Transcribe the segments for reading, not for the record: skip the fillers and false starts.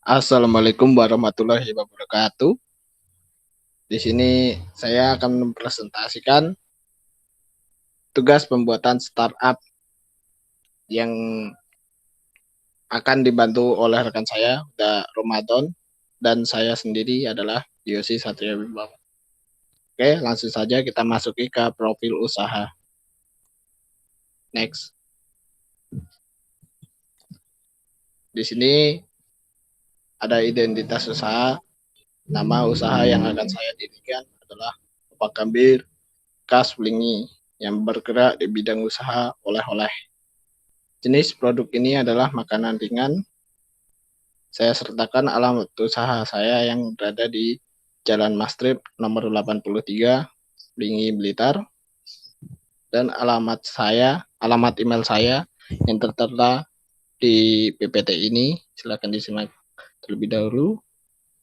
Assalamualaikum warahmatullahi wabarakatuh. Di sini saya akan mempresentasikan tugas pembuatan startup yang akan dibantu oleh rekan saya, Ramadan, dan saya sendiri adalah Yosi Satria Wibawa. Oke, langsung saja kita masuki ke profil usaha. Next. Di sini ada identitas usaha. Nama usaha yang akan saya dirikan adalah Opak Gambir Khas Wlingi yang bergerak di bidang usaha oleh-oleh. Jenis produk ini adalah makanan ringan. Saya sertakan alamat usaha saya yang berada di Jalan Mastrip nomor 83, Wlingi, Blitar. Dan alamat email saya yang tertera di PPT ini. Silakan disimak terlebih dahulu.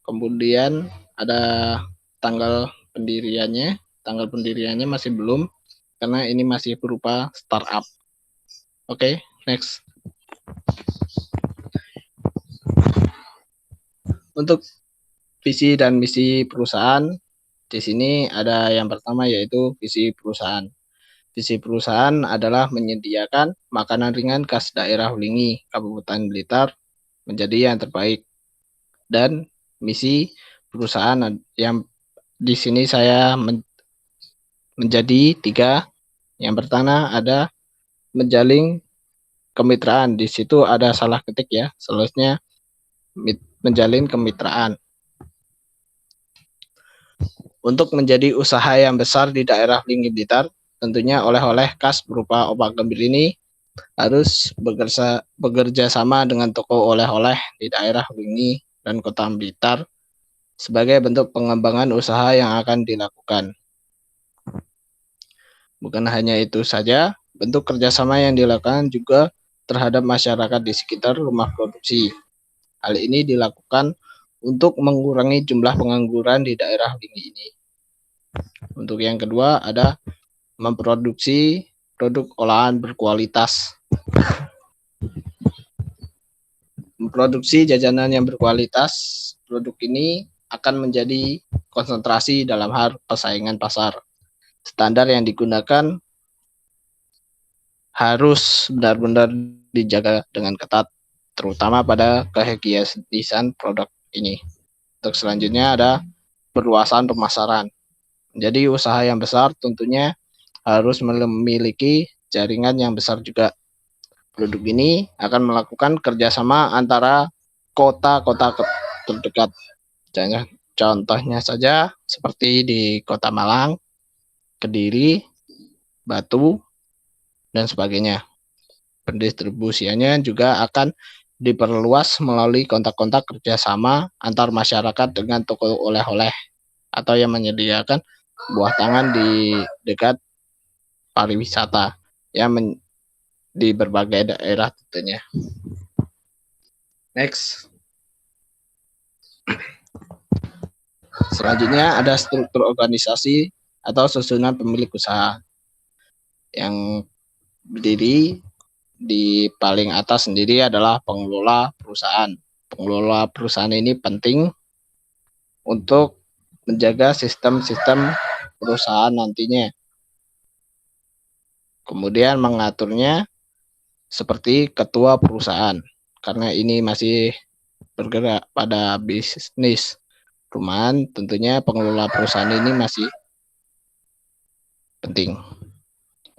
Kemudian ada tanggal pendiriannya. Tanggal pendiriannya masih belum karena ini masih berupa startup. Oke, next. Untuk visi dan misi perusahaan, di sini ada yang pertama yaitu visi perusahaan. Visi perusahaan adalah menyediakan makanan ringan khas daerah Wlingi, Kabupaten Blitar menjadi yang terbaik. Dan misi perusahaan yang di sini saya menjadi 3. Yang pertama ada menjalin kemitraan. Di situ ada salah ketik ya, selanjutnya menjalin kemitraan. Untuk menjadi usaha yang besar di daerah Wlingi Blitar, tentunya oleh-oleh khas berupa opak gambir ini harus bekerja sama dengan toko oleh-oleh di daerah Wlingi dan Kota Blitar sebagai bentuk pengembangan usaha yang akan dilakukan. Bukan hanya itu saja, bentuk kerjasama yang dilakukan juga terhadap masyarakat di sekitar rumah produksi. Hal ini dilakukan untuk mengurangi jumlah pengangguran di daerah Wlingi ini. Untuk yang kedua ada memproduksi produk olahan berkualitas. Memproduksi jajanan yang berkualitas, produk ini akan menjadi konsentrasi dalam hal persaingan pasar. Standar yang digunakan harus benar-benar dijaga dengan ketat, terutama pada kehigienisan produk ini. Untuk selanjutnya ada perluasan pemasaran. Jadi usaha yang besar tentunya harus memiliki jaringan yang besar juga. Produk ini akan melakukan kerjasama antara kota-kota terdekat. Contohnya saja seperti di Kota Malang, Kediri, Batu, dan sebagainya. Pendistribusiannya juga akan diperluas melalui kontak-kontak kerjasama antar masyarakat dengan toko oleh-oleh atau yang menyediakan buah tangan di dekat pariwisata yang di berbagai daerah tentunya. Next. Selanjutnya ada struktur organisasi atau susunan pemilik usaha yang berdiri di paling atas sendiri adalah pengelola perusahaan. Pengelola perusahaan ini penting untuk menjaga sistem-sistem perusahaan nantinya. Kemudian mengaturnya seperti ketua perusahaan, karena ini masih bergerak pada bisnis rumahan, tentunya pengelola perusahaan ini masih penting.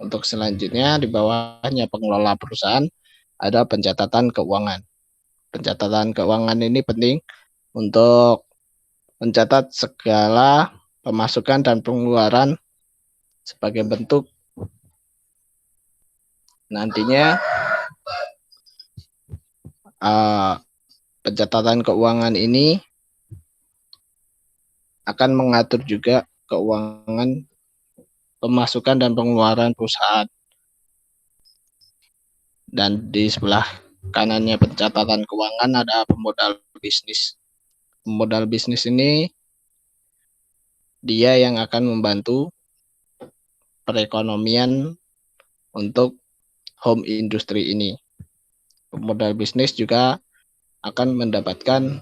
Untuk selanjutnya di bawahnya pengelola perusahaan ada pencatatan keuangan. Pencatatan keuangan ini penting untuk mencatat segala pemasukan dan pengeluaran sebagai bentuk nantinya pencatatan keuangan ini akan mengatur juga keuangan pemasukan dan pengeluaran perusahaan. Dan di sebelah kanannya pencatatan keuangan ada pemodal bisnis. Pemodal bisnis ini dia yang akan membantu perekonomian untuk home industry ini. Pemodal bisnis juga akan mendapatkan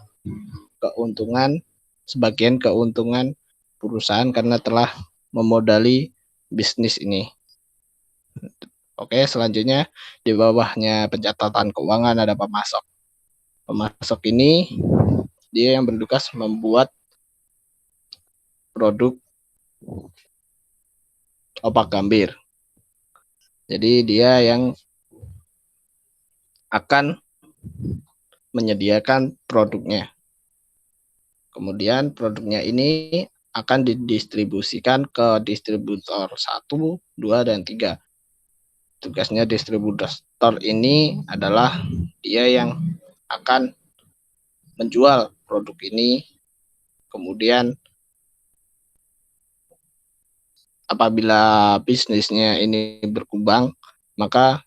sebagian keuntungan perusahaan karena telah memodali bisnis ini. Oke, selanjutnya di bawahnya pencatatan keuangan ada pemasok. Pemasok ini dia yang bertugas membuat produk opak gambir. Jadi dia yang akan menyediakan produknya. Kemudian produknya ini akan didistribusikan ke distributor 1, 2, dan 3. Tugasnya distributor ini adalah dia yang akan menjual produk ini. Kemudian apabila bisnisnya ini berkembang, maka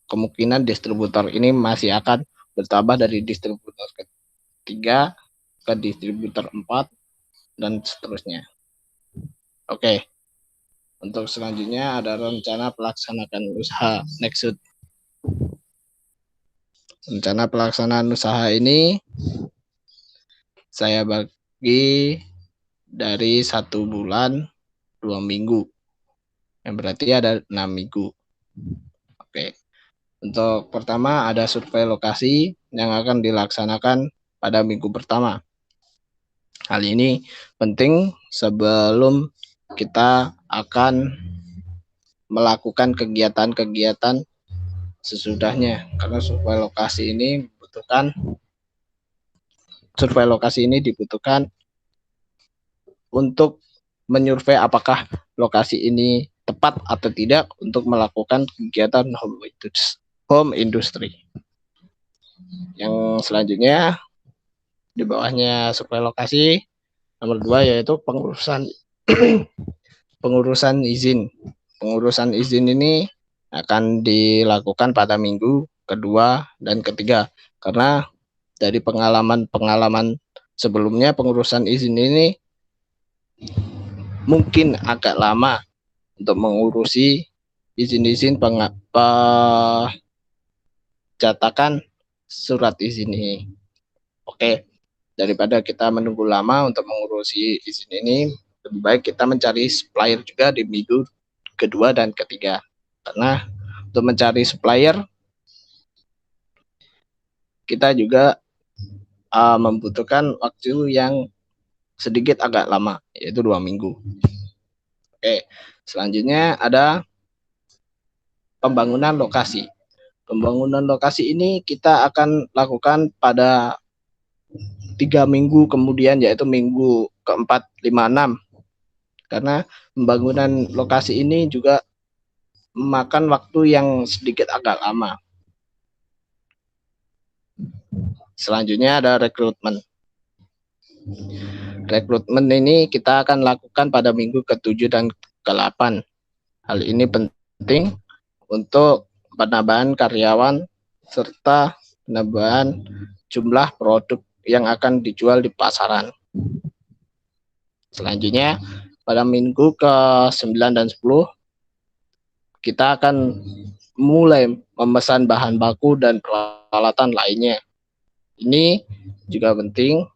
kemungkinan distributor ini masih akan bertambah dari distributor ketiga ke distributor 4 dan seterusnya. Oke. Untuk selanjutnya ada rencana pelaksanaan usaha Nexus. Rencana pelaksanaan usaha ini saya bagi dari 1 bulan 2 minggu. Yang berarti ada 6 minggu. Oke. Untuk pertama ada survei lokasi yang akan dilaksanakan pada minggu pertama. Hal ini penting sebelum kita akan melakukan kegiatan-kegiatan sesudahnya, karena survei lokasi ini dibutuhkan untuk menyurvei apakah lokasi ini tepat atau tidak untuk melakukan kegiatan home industry. Yang selanjutnya di bawahnya survei lokasi nomor 2 yaitu pengurusan izin. Pengurusan izin ini akan dilakukan pada minggu kedua dan ketiga, karena dari pengalaman sebelumnya pengurusan izin ini mungkin agak lama untuk mengurusi izin-izin pencetakan surat izin ini. Oke, daripada kita menunggu lama untuk mengurusi izin ini, lebih baik kita mencari supplier juga di minggu kedua dan ketiga. Karena untuk mencari supplier kita juga membutuhkan waktu yang sedikit agak lama, yaitu 2 minggu. Oke, selanjutnya ada pembangunan lokasi. Pembangunan lokasi ini kita akan lakukan pada 3 minggu kemudian, yaitu minggu ke-4, 5, 6. Karena pembangunan lokasi ini juga memakan waktu yang sedikit agak lama. Selanjutnya ada rekrutmen. Rekrutmen ini kita akan lakukan pada minggu ke-7 dan ke-8. Hal ini penting untuk penambahan karyawan serta penambahan jumlah produk yang akan dijual di pasaran. Selanjutnya pada minggu ke-9 dan 10 kita akan mulai memesan bahan baku dan peralatan lainnya. Ini juga penting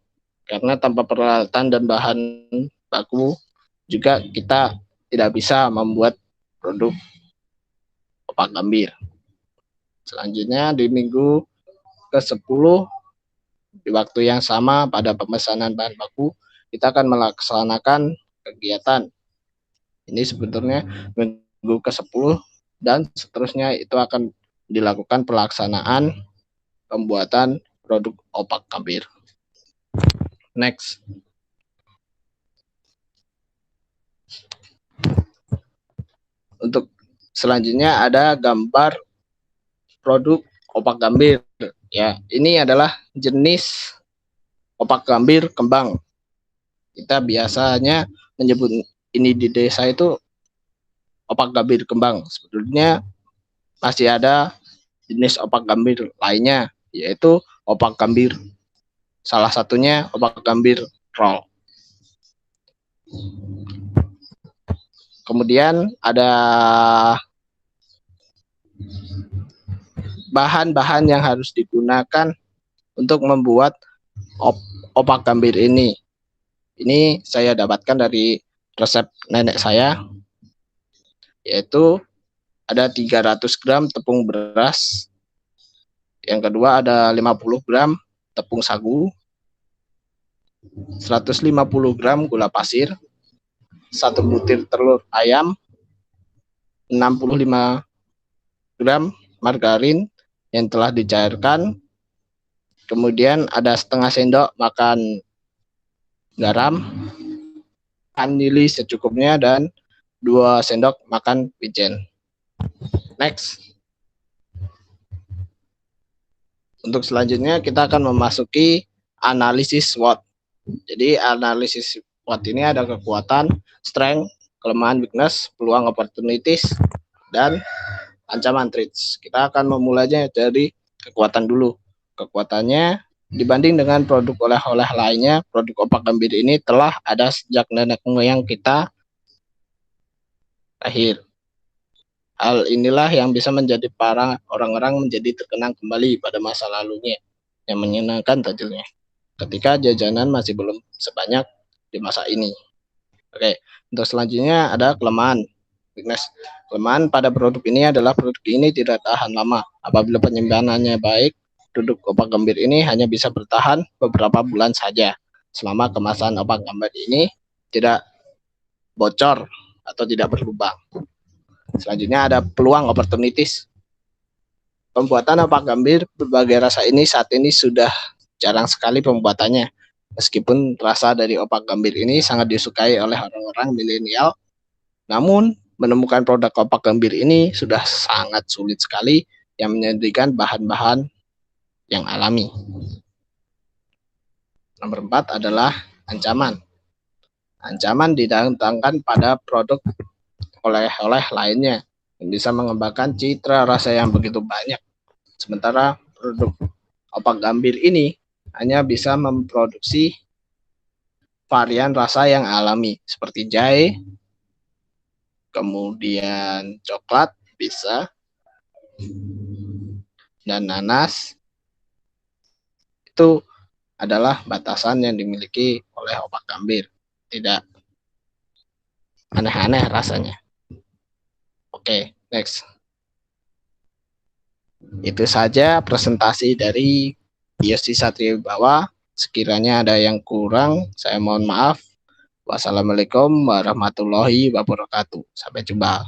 karena tanpa peralatan dan bahan baku juga kita tidak bisa membuat produk opak gambir. Selanjutnya di minggu ke-10 di waktu yang sama pada pemesanan bahan baku kita akan melaksanakan kegiatan. Ini sebetulnya minggu ke-10 dan seterusnya itu akan dilakukan pelaksanaan pembuatan produk opak gambir. Next. Untuk selanjutnya ada gambar produk opak gambir. Ya, ini adalah jenis opak gambir kembang. Kita biasanya menyebut ini di desa itu opak gambir kembang. Sebetulnya masih ada jenis opak gambir lainnya, yaitu opak gambir. Salah satunya opak gambir roll. Kemudian ada bahan-bahan yang harus digunakan untuk membuat opak gambir ini. Ini saya dapatkan dari resep nenek saya, yaitu ada 300 gram tepung beras, yang kedua ada 50 gram tepung sagu, 150 gram gula pasir, 1 butir telur ayam, 65 gram margarin yang telah dicairkan, kemudian ada setengah sendok makan garam, vanili secukupnya, dan 2 sendok makan wijen. Next. Untuk selanjutnya kita akan memasuki analisis SWOT. Jadi analisis SWOT ini ada kekuatan, strength, kelemahan, weakness, peluang, opportunities, dan ancaman, threats. Kita akan memulainya dari kekuatan dulu. Kekuatannya, dibanding dengan produk oleh-oleh lainnya, produk opak gambir ini telah ada sejak nenek moyang kita lahir. Hal inilah yang bisa menjadi para orang-orang menjadi terkenang kembali pada masa lalunya, yang menyenangkan tentunya, ketika jajanan masih belum sebanyak di masa ini. Oke, untuk selanjutnya ada kelemahan, weakness. Kelemahan pada produk ini adalah produk ini tidak tahan lama. Apabila penyimpanannya baik, produk opak gambir ini hanya bisa bertahan beberapa bulan saja, selama kemasan opak gambir ini tidak bocor atau tidak berlubang. Selanjutnya ada peluang, opportunities. Pembuatan opak gambir berbagai rasa ini saat ini sudah jarang sekali pembuatannya. Meskipun rasa dari opak gambir ini sangat disukai oleh orang-orang milenial, namun menemukan produk opak gambir ini sudah sangat sulit sekali yang menjadikan bahan-bahan yang alami. Nomor 4 adalah ancaman. Ancaman didatangkan pada produk oleh-oleh lainnya yang bisa mengembangkan citra rasa yang begitu banyak. Sementara produk opak gambir ini hanya bisa memproduksi varian rasa yang alami seperti jahe, kemudian coklat bisa, dan nanas. Itu adalah batasan yang dimiliki oleh opak gambir. Tidak aneh-aneh rasanya. Oke, next. Itu saja presentasi dari Yosi Satriwibawa. Sekiranya ada yang kurang, saya mohon maaf. Wassalamualaikum warahmatullahi wabarakatuh. Sampai jumpa.